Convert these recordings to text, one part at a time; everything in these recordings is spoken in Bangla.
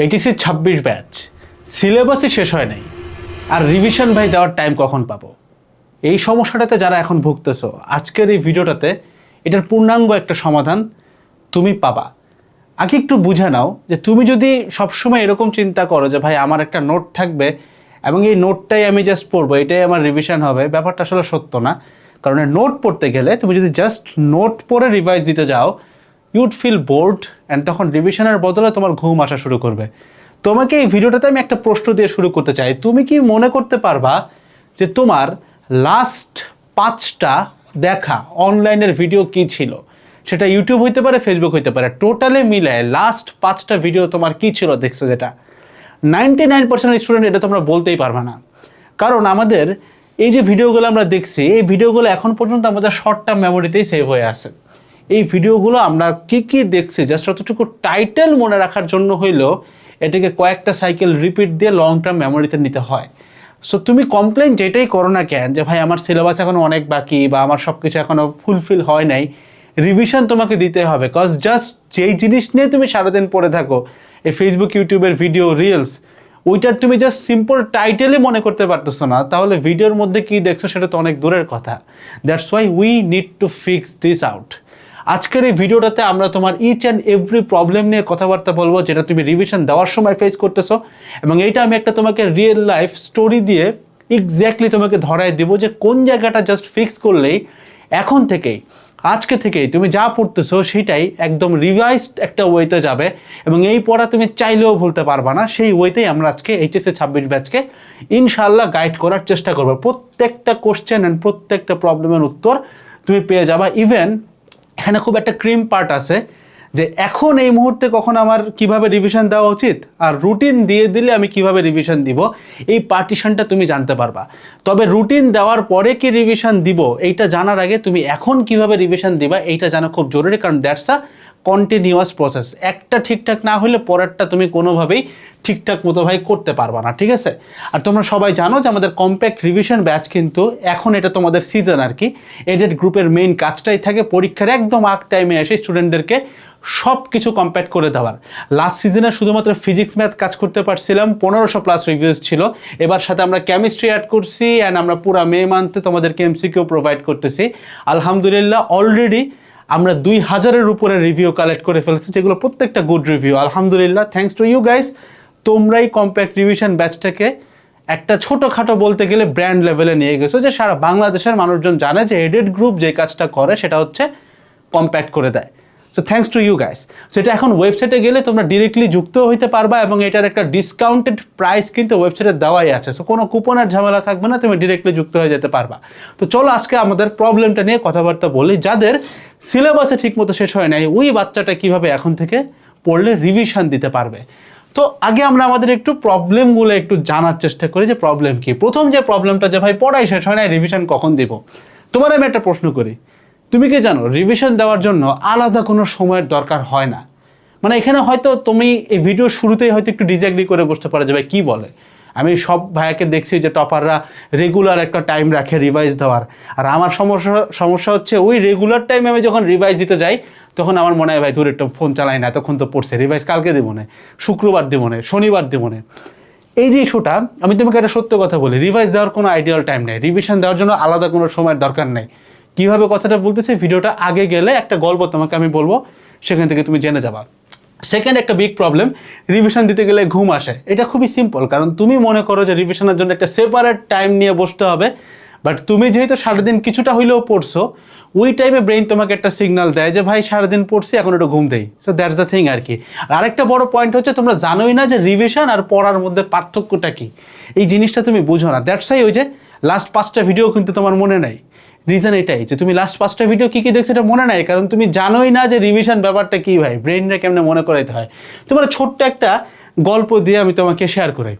এইচএসসি 26 ব্যাচ সিলেবাসই শেষ হয় নাই, আর রিভিশন ভাই দেওয়ার টাইম কখন পাবো? এই সমস্যাটাতে যারা এখন ভুগতেছো, আজকের এই ভিডিওটাতে এটার পূর্ণাঙ্গ একটা সমাধান তুমি পাবা। আগে একটু বুঝে নাও যে তুমি যদি সবসময় এরকম চিন্তা করো যে ভাই আমার একটা নোট থাকবে এবং এই নোটটাই আমি জাস্ট পড়বো, এটাই আমার রিভিশন হবে, ব্যাপারটা আসলে সত্য না। কারণ নোট পড়তে গেলে তুমি যদি জাস্ট নোট পড়ে রিভাইজ দিতে যাও, ইউড ফিল বোর্ড অ্যান্ড তখন রিভিশনের বদলে তোমার ঘুম আসা শুরু করবে। তোমাকে এই ভিডিওটাতে আমি একটা প্রশ্ন দিয়ে শুরু করতে চাই। তুমি কি মনে করতে পারবা যে তোমার লাস্ট 5টা দেখা অনলাইনের ভিডিও কি ছিল? সেটা ইউটিউব হইতে পারে, ফেসবুক হইতে পারে, টোটালে মিলায় লাস্ট 5টা ভিডিও তোমার কি ছিল দেখছো? যেটা 99% স্টুডেন্ট এটা তোমরা বলতেই পারবে না। কারণ আমাদের এই যে ভিডিওগুলো আমরা দেখছি, এই ভিডিওগুলো এখন পর্যন্ত আমাদের শর্ট টার্ম মেমোরিতেই সেভ হয়ে আছে। এই ভিডিওগুলো আমরা কি কি দেখছি জাস্ট অতটুকু টাইটেল মনে রাখার জন্য হইলেও এটাকে কয়েকটা সাইকেল রিপিট দিয়ে লং টার্ম মেমোরিতে নিতে হয়। সো তুমি কমপ্লেন যেটাই করো না কেন যে ভাই আমার সিলেবাস এখনও অনেক বাকি বা আমার সব কিছু এখনও ফুলফিল হয় নাই, রিভিশন তোমাকে দিতে হবে। কজ জাস্ট যেই জিনিস নিয়ে তুমি সারাদিন পড়ে থাকো, এই ফেসবুক ইউটিউবের ভিডিও রিলস, ওইটার তুমি জাস্ট সিম্পল টাইটেলই মনে করতে পারতেছো না, তাহলে ভিডিওর মধ্যে কি দেখছো সেটা তো অনেক দূরের কথা। That's why we need to fix this out. আজকের এই ভিডিওটাতে আমরা তোমার ইচ অ্যান্ড এভরি প্রবলেম নিয়ে কথাবার্তা বলবো যেটা তুমি রিভিশন দেওয়ার সময় ফেস করতেছো, এবং এইটা আমি একটা তোমাকে রিয়েল লাইফ স্টোরি দিয়ে এক্স্যাক্টলি তোমাকে ধরায় দেবো যে কোন জায়গাটা জাস্ট ফিক্স করলেই এখন থেকেই, আজকে থেকেই তুমি যা পড়তেছো সেটাই একদম রিভাইজড একটা ওয়েতে যাবে, এবং এই পড়া তুমি চাইলেও ভুলতে পারবা না। সেই ওয়েতেই আমরা আজকে এইচএসসি 26 ব্যাচকে ইনশাল্লাহ গাইড করার চেষ্টা করবো। প্রত্যেকটা কোশ্চেন অ্যান্ড প্রত্যেকটা প্রবলেমের উত্তর তুমি পেয়ে যাবা। ইভেন এখানে খুব একটা ক্রিম পার্ট আছে যে এখন এই মুহূর্তে কখন আমার কিভাবে রিভিশন দেওয়া উচিত আর রুটিন দিয়ে দিলে আমি কিভাবে রিভিশন দিব, এই পার্টিশনটা তুমি জানতে পারবা। তবে রুটিন দেওয়ার পরে কি রিভিশন দিব এইটা জানার আগে তুমি এখন কিভাবে রিভিশন দিবা এইটা জানা খুব জরুরি, কারণ দ্যাটস আ কন্টিনিউয়াস প্রসেস। একটা ঠিকঠাক না হলে পরেরটা তুমি কোনোভাবেই ঠিকঠাক মতো ভাই করতে পারবা না, ঠিক আছে? আর তোমরা সবাই জানো যে আমাদের কম্প্যাক্ট রিভিশন ব্যাচ কিন্তু এখন এটা তোমাদের সিজন আর কি। এডেড গ্রুপের মেইন কাজটাই থাকে পরীক্ষার একদম আগ টাইমে এসে স্টুডেন্টদেরকে সব কিছু কম্প্যাক্ট করে দেওয়ার। লাস্ট সিজনে শুধুমাত্র ফিজিক্স ম্যাথ কাজ করতে পারছিলাম, 1500+ রিভিউজ ছিল। এবার সাথে আমরা কেমিস্ট্রি অ্যাড করছি অ্যান্ড আমরা পুরো মে মান্থে তোমাদেরকে এমসিকিউ প্রোভাইড করতেছি। আলহামদুলিল্লাহ অলরেডি আমরা 2000-এর উপরে রিভিউ কালেক্ট করে ফেলেছি, যেগুলো প্রত্যেকটা গুড রিভিউ। আলহামদুলিল্লাহ, থ্যাঙ্কস টু ইউ গাইস। তোমরাই কম্প্যাক্ট রিভিশন ব্যাচটাকে একটা ছোটোখাটো বলতে গেলে ব্র্যান্ড লেভেলে নিয়ে গেছো, যে সারা বাংলাদেশের মানুষজন জানে যে এডেড গ্রুপ যে কাজটা করে সেটা হচ্ছে কম্প্যাক্ট করে দেয়। So thanks to you guys. সেটা এখন ওয়েবসাইটে গেলে তোমরা ডিরেক্টলি যুক্ত হইতে পারবা, এবং এটার একটা ডিসকাউন্টেড প্রাইস কিন্তু ওয়েবসাইটে দেওয়াই আছে। সো কোনো কুপনের ঝামেলা থাকবে না, তুমি ডিরেক্টলি যুক্ত হয়ে যেতে পারবা। তো চলো আজকে আমাদের প্রবলেমটা নিয়ে কথাবার্তা বলি। যাদের সিলেবাসে ঠিকমতো শেষ হয় নাই, ওই বাচ্চাটা কিভাবে এখন থেকে পড়লে রিভিশন দিতে পারবে। তো আগে আমরা আমাদের একটু প্রবলেমগুলো একটু জানার চেষ্টা করি যে প্রবলেম কি। প্রথম যে প্রবলেমটা, যে ভাই পড়াই শেষ হয় না, রিভিশন কখন দিব? তোমার আমি একটা প্রশ্ন করি, তুমি কি জানো রিভিশন দেওয়ার জন্য আলাদা কোনো সময়ের দরকার হয় না? মানে এখানে হয়তো তুমি এই ভিডিও শুরুতেই হয়তো একটু ডিসএগ্রি করে বসতে পারো যে ভাই কী বলে। আমি সব ভাইয়াকে দেখছি যে টপাররা রেগুলার একটা টাইম রাখে রিভাইজ দেওয়ার, আর আমার সমস্যা হচ্ছে ওই রেগুলার টাইমে আমি যখন রিভাইজ দিতে যাই তখন আমার মনে হয় ভাই দূর একটা ফোন চালাই না, এতক্ষণ তো পড়ছে, রিভাইজ কালকে দেবো না, শুক্রবার দেবো না, শনিবার দেবো না। এই যে ইস্যুটা, আমি তোমাকে একটা সত্য কথা বলি, রিভাইজ দেওয়ার কোনো আইডিয়াল টাইম নেই, রিভিশন দেওয়ার জন্য আলাদা কোনো সময়ের দরকার নেই। কীভাবে কথাটা বলতেছে, ভিডিওটা আগে গেলে একটা গল্প তোমাকে আমি বলবো, সেখান থেকে তুমি জেনে যাবা। সেকেন্ড একটা বিগ প্রবলেম, রিভিশন দিতে গেলে ঘুম আসে। এটা খুবই সিম্পল, কারণ তুমি মনে করো যে রিভিশনের জন্য একটা সেপারেট টাইম নিয়ে বসতে হবে, বাট তুমি যেহেতু সারাদিন কিছুটা হইলেও পড়ছো, ওই টাইমে ব্রেইন তোমাকে একটা সিগনাল দেয় যে ভাই সারাদিন পড়ছি, এখন একটু ঘুম দেই। সো দ্যাটস দ্য থিং আর কি। আর আরেকটা বড় পয়েন্ট হচ্ছে, তোমরা জানোই না যে রিভিশন আর পড়ার মধ্যে পার্থক্যটা কি। এই জিনিসটা তুমি বুঝো না। দ্যাটস ওয়াই ওই যে লাস্ট 5টা ভিডিও কিন্তু তোমার মনে নাই। রিজন এটাই যে তুমি লাস্ট 5টা ভিডিও কী কী দেখছো এটা মনে নাই, কারণ তুমি জানোই না যে রিভিশন ব্যাপারটা কী ভাই, ব্রেইনটা কেমনে মনে করাইতে হয়। তোমার ছোট্ট একটা গল্প দিয়ে আমি তোমাকে শেয়ার করি।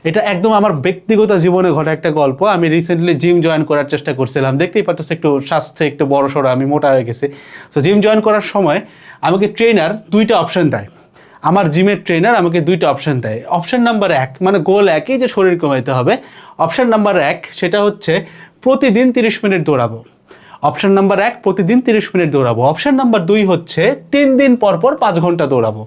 এটা একদম আমার ব্যক্তিগত জীবনে ঘটা একটা গল্প। আমি রিসেন্টলি জিম জয়েন করার চেষ্টা করছিলাম, দেখতেই পাচ্ছ একটু স্বাস্থ্যে একটু বড় সড়ো, আমি মোটা হয়ে গেছি। সো জিম জয়েন করার সময় আমাকে ট্রেনার 2টা অপশন দেয়। আমার জিমের ট্রেনার আমাকে 2টা অপশন দেয়। অপশন নাম্বার 1, মানে গোল একই যে শরীর কমাইতে হবে। অপশন নাম্বার 1 সেটা হচ্ছে প্রতিদিন 30 মিনিট দৌড়াবো। অপশন নাম্বার 1 প্রতিদিন 30 মিনিট দৌড়াবো। অপশন নাম্বার 2 হচ্ছে 3 দিন পর পর 5 ঘন্টা দৌড়াবো।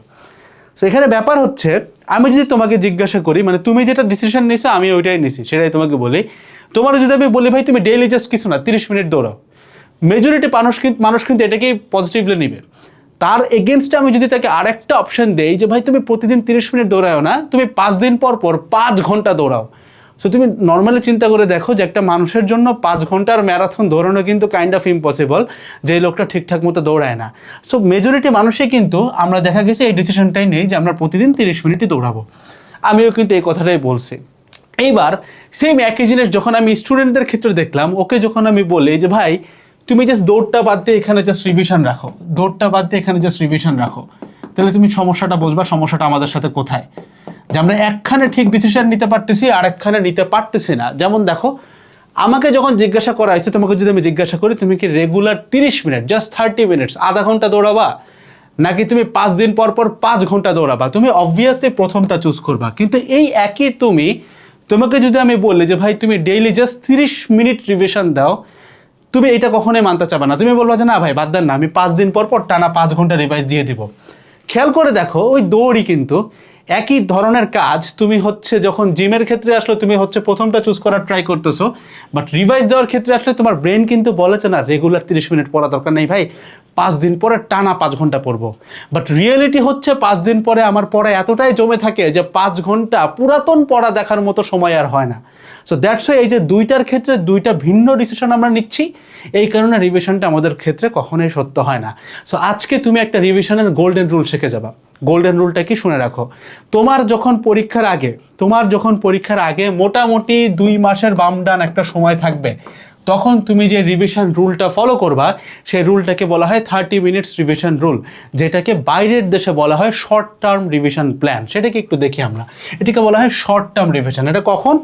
সো এখানে ব্যাপার হচ্ছে আমি যদি তোমাকে জিজ্ঞাসা করি, মানে তুমি যেটা ডিসিশন নিছো আমি ওইটাই নিছি, সেটাই তোমাকে বলি। তোমার যদি আমি বলি ভাই তুমি ডেইলি জাস্ট কিছু না 30 মিনিট দৌড়াও, মেজরিটি মানুষ কিন্তু এটাকেই পজিটিভলি নিবে। তার এগেনস্টে আমি যদি তাকে আরেকটা অপশন দেই যে ভাই তুমি প্রতিদিন 30 মিনিট দৌড়াও না, তুমি 5 দিন পর 5 ঘন্টা দৌড়াও। সো তুমি নর্মালি চিন্তা করে দেখো যে একটা মানুষের জন্য 5 ঘন্টার ম্যারাথন দৌড়ানো কিন্তু কাইন্ড অফ ইম্পসিবল, যে লোকটা ঠিকঠাক মতো দৌড়ায় না। সো মেজরিটি মানুষই কিন্তু আমরা দেখা গেছে এই ডিসিশনটাই নেই যে আমরা প্রতিদিন 30 মিনিটই দৌড়াবো। আমিও কিন্তু এই কথাটাই বলছি। এইবার সেম একই জিনিস যখন আমি স্টুডেন্টদের ক্ষেত্রে দেখলাম, ওকে যখন আমি বলি যে ভাই তুমি জাস্ট দৌড়টা বাদ দিয়ে এখানে জাস্ট রিভিশন রাখো, দৌড়টা বাদ দিয়ে এখানে জাস্ট রিভিশন রাখো, তাহলে তুমি সমস্যাটা বুঝবা সমস্যাটা আমাদের সাথে কোথায়। যে আমরা একখানে ঠিক ডিসিশন নিতে পারতেছি আর একখানে নিতে পারতেছি না। যেমন দেখো, আমাকে যখন জিজ্ঞাসা করা হয়েছে, তোমাকে যদি আমি জিজ্ঞাসা করি তুমি কি রেগুলার 30 মিনিট জাস্ট 30 মিনিটস আধা ঘন্টা দৌড়াবা, নাকি তুমি 5 দিন পর 5 ঘন্টা দৌড়াবা, তুমি অবভিয়াসলি প্রথমটা চুজ করবা। কিন্তু এই একই তোমাকে যদি আমি বললি যে ভাই তুমি ডেইলি জাস্ট 30 মিনিট রিভিশন দাও, তুমি এটা কখনোই মানতে চাবে না। তুমি বলবা যে না ভাই বাদ দেন না, আমি 5 দিন পর টানা 5 ঘন্টা রিভাইজ দিয়ে দিব। খেয়াল করে দেখো, ওই দৌড়ই কিন্তু একই ধরনের কাজ। তুমি হচ্ছে যখন জিমের ক্ষেত্রে আসলে তুমি হচ্ছে প্রথমটা চুজ করার ট্রাই করতেছো, বাট রিভাইজ দেওয়ার ক্ষেত্রে আসলে তোমার ব্রেন কিন্তু বলেছে না রেগুলার 30 মিনিট পড়া দরকার নেই ভাই, 5 দিন পরে টানা 5 ঘন্টা পড়বো। বাট রিয়েলিটি হচ্ছে 5 দিন পরে আমার পড়া এতটাই জমে থাকে যে 5 ঘন্টা পুরাতন পড়া দেখার মতো সময় আর হয় না। সো দ্যাটস ওয়াই এই যে দুইটার ক্ষেত্রে দুইটা ভিন্ন ডিসিশন আমরা নিচ্ছি, এই কারণে রিভিশনটা আমাদের ক্ষেত্রে কখনোই সত্য হয় না। সো আজকে তুমি একটা রিভিশনের গোল্ডেন রুল শিখে যাবা। গোল্ডেন রুলটা কি শুনে রাখো, তোমার যখন পরীক্ষার আগে মোটামুটি 2 মাসের বাম ডান একটা সময় থাকবে, তখন তুমি যে রিভিশন রুলটা ফলো করবা সেই রুলটাকে বলা হয় 30 মিনিটস রিভিশন রুল, যেটাকে বাইরের দেশে বলা হয় শর্ট টার্ম রিভিশন প্ল্যান। সেটাকে একটু দেখি আমরা, এটাকে বলা হয় শর্ট টার্ম রিভিশন। এটা কখন?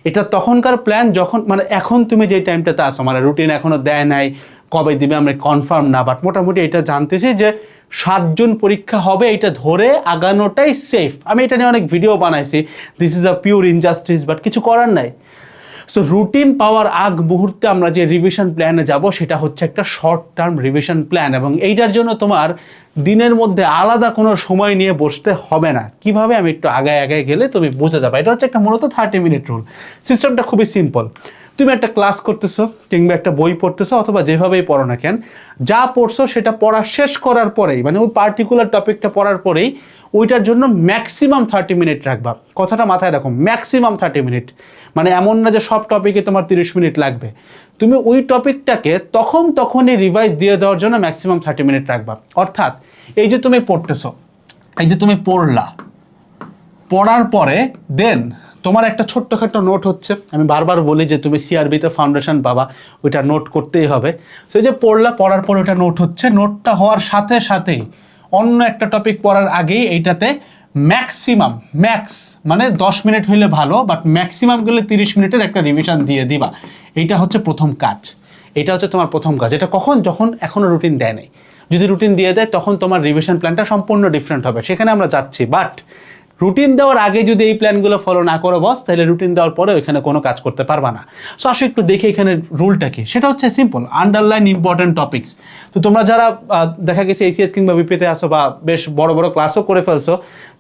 এটা তখনকার প্ল্যান যখন মানে এখন তুমি যে টাইমটাতে আসো, মানে রুটিন এখনো দেয় নাই, কবে দিবে আমরা কনফার্ম না, বাট মোটামুটি এটা জানতেছি যে 7 জুন পরীক্ষা হবে, এটা ধরে আগানোটাই সেফ। আমি এটা নিয়ে অনেক ভিডিও বানাইছি, this is a pure injustice, but কিছু করার নাই। সো রুটিন পাওয়ার আগ মুহূর্তে আমরা যে রিভিশন প্ল্যানে যাব সেটা হচ্ছে একটা শর্ট টার্ম রিভিশন প্ল্যান, এবং এইটার জন্য তোমার দিনের মধ্যে আলাদা কোনো সময় নিয়ে বসতে হবে না। কিভাবে? আমি একটু আগায় গেলে তুমি বুঝে যাবে। এটা হচ্ছে একটা মূলত 30 মিনিট রুল। সিস্টেমটা খুবই সিম্পল। তুমি একটা ক্লাস করতেছো কিংবা একটা বই পড়তেছো, অথবা যেভাবেই পড়ো না কেন, যা পড়ছো সেটা পড়া শেষ করার পরেই, মানে ওই পার্টিকুলার টপিকটা পড়ার পরেই ওইটার জন্য ম্যাক্সিমাম 30 মিনিট রাখবা। কথাটা মাথায় রাখো, ম্যাক্সিমাম 30 মিনিট। মানে এমন না যে সব টপিকে তোমার 30 মিনিট লাগবে। তুমি ওই টপিকটাকে তখনই রিভাইজ দিয়ে দেওয়ার জন্য ম্যাক্সিমাম 30 মিনিট রাখবা। অর্থাৎ এই যে তুমি পড়তেছো, এই যে তুমি পড়ার পরে দেন তোমার একটা ছোট্টখাটো নোট হচ্ছে। আমি বারবার বলি যে তুমি সিআরবিতে ফাউন্ডেশন পাবা, ওইটা নোট করতেই হবে। সেই যে পড়ার পর ওইটা নোট হচ্ছে, নোটটা হওয়ার সাথে সাথেই অন্য একটা টপিক পড়ার আগেই এইটাতে ম্যাক্স মানে 10 মিনিট হইলে ভালো, বাট ম্যাক্সিমাম গেলে 30 মিনিটের একটা রিভিশন দিয়ে দিবা। এইটা হচ্ছে প্রথম কাজ, এটা হচ্ছে তোমার প্রথম কাজ। এটা কখন? যখন এখনো রুটিন দেয় নাই। যদি রুটিন দিয়ে দেয় তখন তোমার রিভিশন প্ল্যানটা সম্পূর্ণ ডিফারেন্ট হবে, সেখানে আমরা যাচ্ছি। বাট রুটিন দেওয়ার আগে যদি এই প্ল্যানগুলো ফলো না করো বস, তাহলে রুটিন দেওয়ার পরে ওইখানে কোনো কাজ করতে পারবা না। সো আসো একটু দেখে এখানে রুলটা কি। সেটা হচ্ছে সিম্পল, আন্ডারলাইন ইম্পর্টেন্ট টপিকস। তো তোমরা যারা দেখা গেছে ACS কিংবা বিপিতে আসো বা বেশ বড় বড় ক্লাসও করে ফেলছো,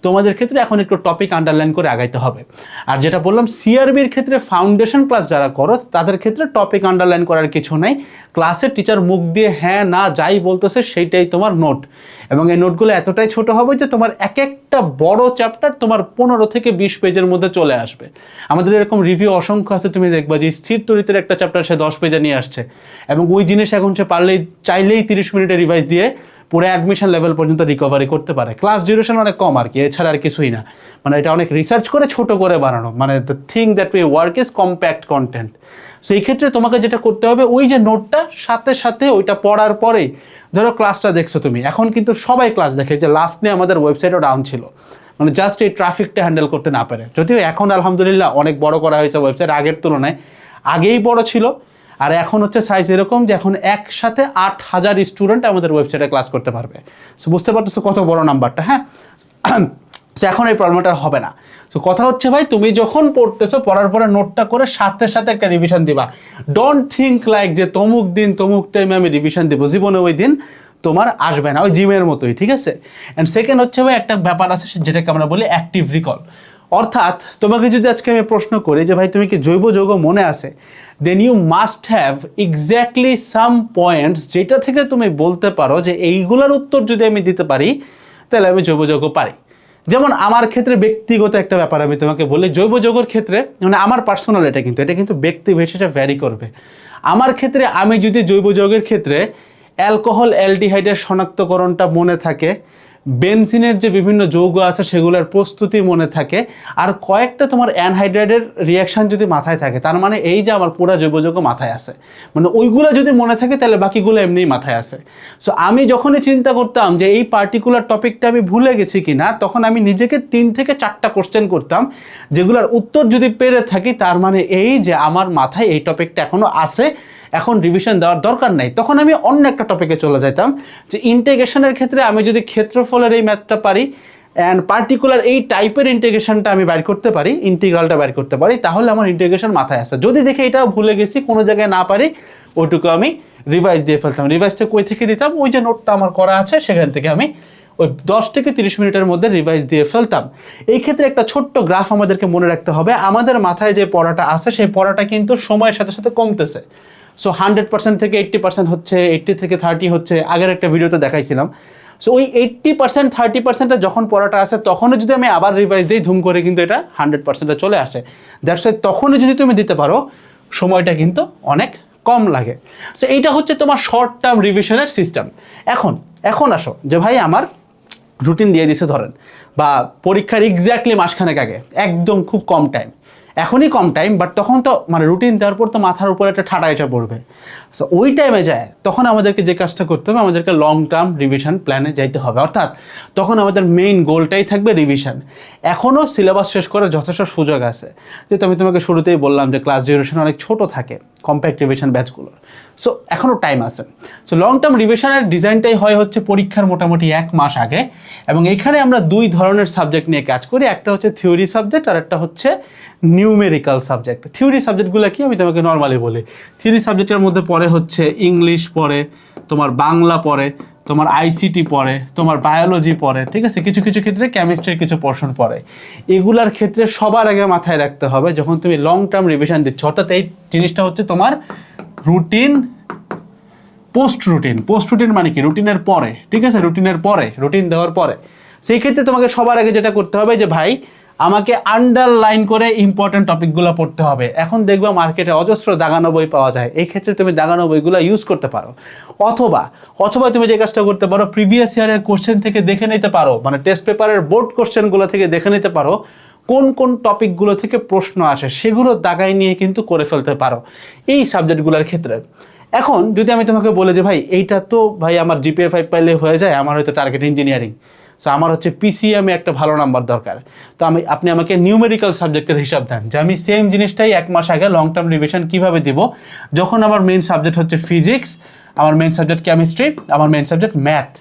তোমাদের ক্ষেত্রে এখন একটু টপিক আন্ডারলাইন করে আগাইতে হবে। আর যেটা বললাম সিআরবির ক্ষেত্রে ফাউন্ডেশন ক্লাস যারা করো তাদের ক্ষেত্রে টপিক আন্ডারলাইন করার কিছু নাই। ক্লাসের টিচার মুখ দিয়ে হ্যাঁ না যাই বলতেছে সেইটাই তোমার নোট, এবং এই নোটগুলো এতটাই ছোট হবে যে তোমার এক একটা বড় চ্যাপ্টার তোমার 15 থেকে 20 পেজের মধ্যে চলে আসবে। আমাদের এরকম রিভিউ অসংখ্য আছে, তুমি দেখবা যে স্থির তরিতের একটা চ্যাপ্টার সে 10 পেজে নিয়ে আসছে, এবং ওই জিনিস এখন সে চাইলেই 30 মিনিটে রিভাইজ দিয়ে পুরো অ্যাডমিশন লেভেল পর্যন্ত রিকভারি করতে পারে। ক্লাস ডিউরেশন অনেক কম আর কি, এছাড়া আর কিছুই না। মানে এটা অনেক রিসার্চ করে ছোট করে বানানো, মানে the thing that we work is compact content. So এই ক্ষেত্রে তোমাকে যেটা করতে হবে, ওই যে নোটটা সাথে সাথে ওইটা পড়ার পরেই, ধরো ক্লাসটা দেখছো তুমি, এখন কিন্তু সবাই ক্লাস দেখে, যে লাস্ট নিয়ে আমাদের ওয়েবসাইটও ডাউন ছিল, মানে জাস্ট এই ট্রাফিকটা হ্যান্ডেল করতে না পারে। যদিও এখন আলহামদুলিল্লাহ অনেক বড় করা হয়েছে ওয়েবসাইট, আগের তুলনায় আগেই বড় ছিল, আর এখন হচ্ছে সাইজ এরকম যে এখন একসাথে 8000 স্টুডেন্ট আমাদের ওয়েবসাইটে ক্লাস করতে পারবে। সো বুঝতে পারতেছো কত বড় নাম্বারটা, হ্যাঁ। সো এখন এই প্রবলেমটা হবে না। সো কথা হচ্ছে ভাই, তুমি যখন পড়তেছো, পড়ার পরে নোটটা করে সাথে সাথে একটা রিভিশন দিবা। ডোন্ট থিঙ্ক লাইক যে তমুক দিন তমুক টাইমে আমি রিভিশন দিব, জীবনে ওই দিন তোমার আসবে না, ওই জিমের মতোই, ঠিক আছে। অ্যান্ড সেকেন্ড হচ্ছে ভাই একটা ব্যাপার আছে যেটাকে আমরা বলি অ্যাক্টিভ রিকল। অর্থাৎ তোমাকে যদি আজকে আমি প্রশ্ন করি যে ভাই তুমি কি জৈব যৌগ মনে আছে, then you must have exactly some points যেটা থেকে তুমি বলতে পারো যে এইগুলোর উত্তর যদি আমি দিতে পারি তাহলে আমি জৈব যৌগ পারি। যেমন আমার ক্ষেত্রে ব্যক্তিগত একটা ব্যাপার আমি তোমাকে বলি, জৈব যৌগের ক্ষেত্রে মানে আমার পার্সোনাল এটা কিন্তু ব্যক্তি বিশেষে ভ্যারি করবে। আমার ক্ষেত্রে আমি যদি জৈব যৌগের ক্ষেত্রে অ্যালকোহল অ্যালডিহাইডের শনাক্তকরণটা মনে থাকে, বেনজিনের যে বিভিন্ন যৌগ আছে সেগুলোর প্রস্তুতি মনে থাকে, আর কয়েকটা তোমার অ্যানহাইড্রাইডের রিয়াকশান যদি মাথায় থাকে, তার মানে এই যে আমার পুরো জৈব যৌগ মাথায় আছে, মানে ওইগুলো যদি মনে থাকে তাহলে বাকিগুলো এমনিই মাথায় আছে। সো আমি যখনই চিন্তা করতাম যে এই পার্টিকুলার টপিকটা আমি ভুলে গেছি কি না, তখন আমি নিজেকে 3 থেকে 4টা কোশ্চেন করতাম, যেগুলোর উত্তর যদি পেরে থাকি তার মানে এই যে আমার মাথায় এই টপিকটা এখনও আছে, এখন রিভিশন দেওয়ার দরকার নাই। তখন আমি অন্য একটা টপিকে চলে যেতাম, যে ইন্টিগ্রেশনের ক্ষেত্রে আমি যদি ক্ষেত্রফলের এই ম্যাথটা পারি অ্যান্ড পার্টিকুলার এই টাইপের ইন্টিগ্রেশনটা আমি বাইর করতে পারি, ইন্টিগ্রালটা বাইর করতে পারি, তাহলে আমার ইন্টিগ্রেশন মাথায় আসে। যদি দেখে এটাও ভুলে গেছি, কোনো জায়গায় না পারি, ওইটুকু আমি রিভাইজ দিয়ে ফেলতাম। রিভাইজটা কই থেকে দিতাম, ওই যে নোটটা আমার করা আছে সেখান থেকে আমি ওই 10 থেকে 30 মিনিটের মধ্যে রিভাইজ দিয়ে ফেলতাম। এই ক্ষেত্রে একটা ছোট্ট গ্রাফ আমাদেরকে মনে রাখতে হবে, আমাদের মাথায় যে পড়াটা আছে সেই পড়াটা কিন্তু সময়ের সাথে সাথে কমতেছে। সো 100% থেকে 80% হচ্ছে, 80 থেকে 30 হচ্ছে, আগের একটা ভিডিওতে দেখাইছিলাম। সো ওই 80% 30%টা যখন পড়াটা আসে তখনও যদি আমি আবার রিভাইজ দিই, ধুম করে কিন্তু এটা 100%-এ চলে আসে। দ্যাটস ওয়াই তখনও যদি তুমি দিতে পারো সময়টা কিন্তু অনেক কম লাগে। সো এইটা হচ্ছে তোমার শর্ট টার্ম রিভিশনের সিস্টেম। এখন আসো যে ভাই আমার রুটিন দিয়ে দিছে ধরেন, বা পরীক্ষার এক্স্যাক্টলি মাসখানেক আগে, একদম খুব কম টাইম, এখনই কম টাইম, বাট তখন তো মানে রুটিন দেওয়ার পর তো মাথার উপর একটা ঠাটা এসে পড়বে। সো ওই টাইমে যায় তখন আমাদেরকে যে কাজটা করতে হবে, আমাদেরকে লং টার্ম রিভিশন প্ল্যানে যাইতে হবে। অর্থাৎ তখন আমাদের মেইন গোলটাই থাকবে রিভিশন। এখনও সিলেবাস শেষ করার যথেষ্ট সুযোগ আছে, যেহেতু আমি তোমাকে শুরুতেই বললাম যে ক্লাস ডিউরেশন অনেক ছোট থাকে কম্প্যাক্ট রিভিশন ব্যাচগুলোর। সো এখনও টাইম আছে। সো লং টার্ম রিভিশনের ডিজাইনটাই হয় হচ্ছে পরীক্ষার মোটামুটি 1 মাস আগে, এবং এখানে আমরা 2 ধরনের সাবজেক্ট নিয়ে কাজ করি। একটা হচ্ছে থিওরি সাবজেক্ট আর একটা হচ্ছে নিউমেরিক্যাল সাবজেক্ট। থিওরি সাবজেক্টগুলো কি আমি তোমাকে নর্মালি বলি। থিওরি সাবজেক্টের মধ্যে পড়ে হচ্ছে ইংলিশ পড়ে, তোমার বাংলা পড়ে, তোমার আইসিটি পড়ে, তোমার বায়োলজি পড়ে, ঠিক আছে, কিছু কিছু ক্ষেত্রে কেমিস্ট্রির কিছু পোর্শন পড়ে। এগুলার ক্ষেত্রে সবার আগে মাথায় রাখতে হবে যখন তুমি লং টার্ম রিভিশন দিচ্ছ, অর্থাৎ এই জিনিসটা হচ্ছে তোমার রুটিন পোস্ট রুটিন মানে কি রুটিনের পরে, ঠিক আছে, রুটিনের পরে, রুটিন দেওয়ার পরে। সেই ক্ষেত্রে তোমাকে সবার আগে যেটা করতে হবে যে ভাই আমাকে আন্ডারলাইন করে ইম্পর্টেন্ট টপিকগুলো পড়তে হবে। এখন দেখবা মার্কেটে অজস্র দাগানো বই পাওয়া যায়, এই ক্ষেত্রে তুমি দাগানো বইগুলো ইউজ করতে পারো, অথবা তুমি যে কাজটা করতে পারো প্রিভিয়াস ইয়ারের কোশ্চেন থেকে দেখে নিতে পারো, মানে টেস্ট পেপারের বোর্ড কোশ্চেনগুলো থেকে দেখে নিতে পারো কোন কোন টপিকগুলো থেকে প্রশ্ন আসে, সেগুলো দাগাই নিয়ে কিন্তু করে ফেলতে পারো এই সাবজেক্টগুলোর ক্ষেত্রে। এখন যদি আমি তোমাকে বলে যে ভাই এইটা তো ভাই আমার জিপিএ 5 পাইলে হয়ে যায়, আমার হয়তো টার্গেট ইঞ্জিনিয়ারিং, সো আমার হচ্ছে পিসিএমে একটা ভালো নাম্বার দরকার, তো আপনি আমাকে নিউমেরিক্যাল সাবজেক্টের হিসাব দেন যে আমি সেম জিনিসটাই 1 মাস আগে লং টার্ম রিভিশন কীভাবে দিব, যখন আমার মেইন সাবজেক্ট হচ্ছে ফিজিক্স, আমার মেইন সাবজেক্ট কেমিস্ট্রি, আমার মেইন সাবজেক্ট ম্যাথ,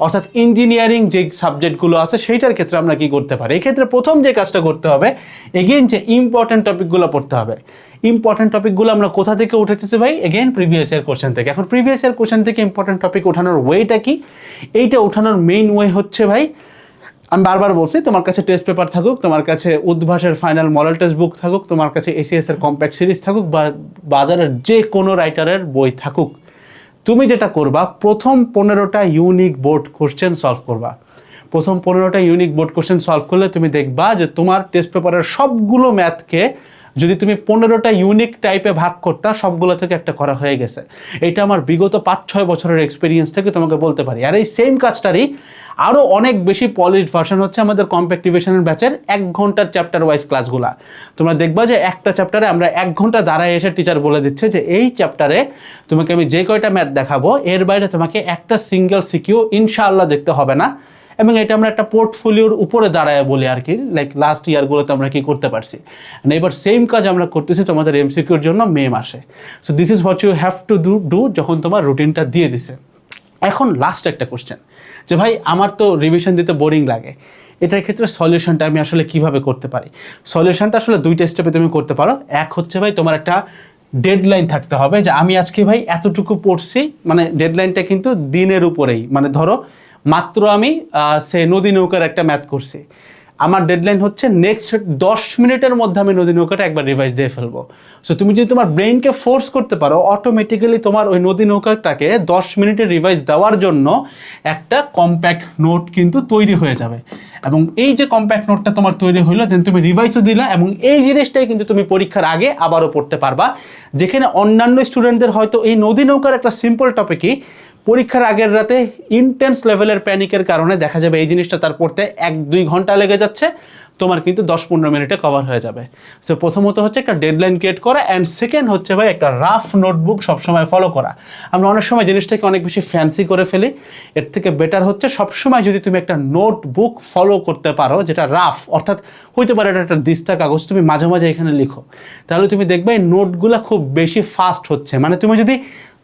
অর্থাৎ ইঞ্জিনিয়ারিং যে সাবজেক্টগুলো আছে সেইটার ক্ষেত্রে আমরা কি করতে পারি। এই ক্ষেত্রে প্রথম যে কাজটা করতে হবে এগেইন যে ইম্পর্টেন্ট টপিকগুলো পড়তে হবে। ইম্পর্টেন্ট টপিকগুলো আমরা কোথা থেকে উঠেতেছি ভাই, এগেইন প্রিভিয়াস ইয়ার কোশ্চেন থেকে। এখন প্রিভিয়াস ইয়ার কোশ্চেন থেকে ইম্পর্টেন্ট টপিক ওঠানোর ওয়েটা কি, এইটা ওঠানোর মেইন ওয়ে হচ্ছে ভাই, আমি বারবার বলছি, তোমার কাছে টেস্ট পেপার থাকুক, তোমার কাছে উদ্ভাসের ফাইনাল মডেল টেস্ট বুক থাকুক, তোমার কাছে এসিএস এর কম্প্যাক্ট সিরিজ থাকুক, বা বাজারের যে কোনো রাইটারের বই থাকুক, তুমি যেটা করবা প্রথম 15টা ইউনিক বোর্ড কোশ্চেন সলভ করবা। প্রথম 15টা ইউনিক বোর্ড কোশ্চেন সলভ করলে তুমি দেখবা যে তোমার টেস্ট পেপারের সবগুলো ম্যাথকে যদি তুমি 15টা ইউনিক টাইপে ভাগ করতা, সবগুলো থেকে একটা করা হয়ে গেছে। এটা আমার বিগত 5-6 বছরের এক্সপিরিয়েন্স থেকে তোমাকে বলতে পারি। আর এই সেম কাজটারই আরও অনেক বেশি পলিশড ভার্সন হচ্ছে আমাদের কম্প্যাক্ট রিভিশনের ব্যাচের 1 ঘন্টার চ্যাপ্টার ওয়াইজ ক্লাসগুলা। তোমরা দেখবা যে একটা চ্যাপ্টারে আমরা 1 ঘন্টা দাঁড়ায় এসে টিচার বলে দিচ্ছে যে এই চ্যাপ্টারে তোমাকে আমি যে কয়টা ম্যাথ দেখাবো এর বাইরে তোমাকে একটা সিঙ্গেল সিকিউ ইনশাআল্লাহ দেখতে হবে না। এবং এটা আমরা একটা পোর্টফোলিওর উপরে দাঁড়ায় বলি আর কি, লাইক লাস্ট ইয়ারগুলোতে আমরা কি করতে পারছি। এবার সেম কাজ আমরা করতেছি তোমাদের এমসিকিউর জন্য মে মাসে। So this is what you have to do যখন তোমার রুটিনটা দিয়ে দিছে। এখন লাস্ট একটা কোশ্চেন যে ভাই আমার তো রিভিশন দিতে বোরিং লাগে, এটার ক্ষেত্রে সলিউশনটা আমি আসলে কিভাবে করতে পারি। সলিউশনটা আসলে 2টা স্টেপে তুমি করতে পারো। এক হচ্ছে ভাই তোমার একটা ডেডলাইন থাকতে হবে যে আমি আজকে ভাই এতটুকু পড়ছি, মানে ডেডলাইনটা কিন্তু দিনের উপরেই, মানে ধরো মাত্র আমি সে নদী নৌকার একটা ম্যাথ করছি, আমার ডেডলাইন হচ্ছে নেক্সট 10 মিনিটের মধ্যে আমি নদী নৌকাটা একবার রিভাইজ দিয়ে ফেলবো। সো তুমি যদি তোমার ব্রেইনকে ফোর্স করতে পারো, অটোমেটিক্যালি তোমার ওই নদী নৌকাটাকে 10 মিনিটে রিভাইজ দেওয়ার জন্য একটা কম্প্যাক্ট নোট কিন্তু তৈরি হয়ে যাবে। এবং এই যে কম্প্যাক্ট নোটটা তোমার তৈরি হইলো, দেন তুমি রিভাইজও দিলা, এবং এই জিনিসটাই কিন্তু তুমি পরীক্ষার আগে আবারও পড়তে পারবা। যেখানে অন্যান্য স্টুডেন্টদের হয়তো এই নদী নৌকার একটা সিম্পল টপিকই পরীক্ষার আগের রাতে ইন্টেন্স লেভেলের প্যানিকের কারণে দেখা যাবে এই জিনিসটা তার পড়তে 1-2 ঘন্টা লেগে যাচ্ছে, তোমার কিন্তু 10-15 মিনিটে কভার হয়ে যাবে। সো প্রথমত হচ্ছে একটা ডেডলাইন ক্রিয়েট করা, অ্যান্ড সেকেন্ড হচ্ছে ভাই একটা রাফ নোটবুক সবসময় ফলো করা। আমরা অনেক সময় জিনিসটাকে অনেক বেশি ফ্যান্সি করে ফেলি, এর থেকে বেটার হচ্ছে সবসময় যদি তুমি একটা নোটবুক ফলো করতে পারো যেটা রাফ, অর্থাৎ হইতে পারে এটা একটা দিস্তা কাগজ, তুমি মাঝে মাঝে এখানে লিখো, তাহলে তুমি দেখবে এই নোটগুলো খুব বেশি ফাস্ট হচ্ছে। মানে তুমি যদি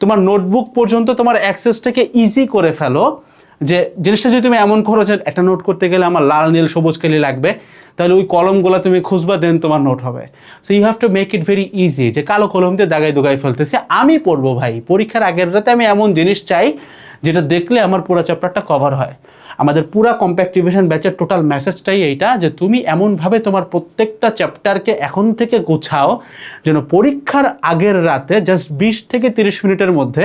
তোমার নোটবুক পর্যন্ত তোমার অ্যাক্সেসটাকে ইজি করে ফেলো, যে জিনিসটা যদি তুমি এমন করো যে একটা নোট করতে গেলে আমার লাল নীল সবুজ কালি লাগবে, তাহলে ওই কলমগুলো তুমি খুঁজবা, দেন তোমার নোট হবে। So you have to make it very easy, যে কালো কলম দিয়ে দাগাই দুগাই ফেলতেছি আমি পড়বো ভাই, পরীক্ষার আগের রাতে আমি এমন জিনিস চাই যেটা দেখলে আমার পুরো চ্যাপ্টারটা কভার হয়। আমাদের পুরা কম্প্যাক্টিভেশন ব্যাচের টোটাল মেসেজটাই এইটা, যে তুমি এমনভাবে তোমার প্রত্যেকটা চ্যাপ্টারকে এখন থেকে গোছাও যেন পরীক্ষার আগের রাতে জাস্ট 20 থেকে 30 মিনিটের মধ্যে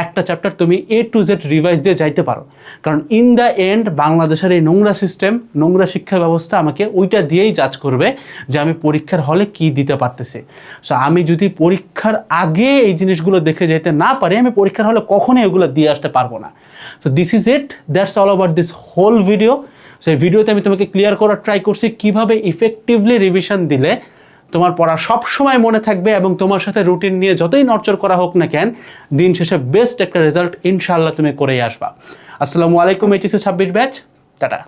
একটা চ্যাপ্টার তুমি A to Z রিভাইজ দিয়ে যাইতে পারো। কারণ ইন দ্য এন্ড বাংলাদেশের এই নোংরা সিস্টেম, নোংরা শিক্ষা ব্যবস্থা আমাকে ওইটা দিয়েই জাজ করবে যে আমি পরীক্ষার হলে কি দিতে পারতেছি। সো আমি যদি পরীক্ষার আগে এই জিনিসগুলো দেখে যেতে না পারি, আমি পরীক্ষার হলে কখনোই এগুলো দিয়ে আসতে পারবো না। So this is it, that's all about this whole video. So এই ভিডিওতে আমি তোমাকে ক্লিয়ার করার ট্রাই করছি কীভাবে ইফেক্টিভলি রিভিশন দিলে তোমার পড়া সব সময় মনে থাকবে, এবং তোমার সাথে রুটিন নিয়ে যতই নড়চড় করা হোক না কেন, দিন শেষে বেস্ট একটা রেজাল্ট ইনশাআল্লাহ তুমি করেই আসবা। আসসালামু আলাইকুম, HSC 26 ব্যাচ, টাটা।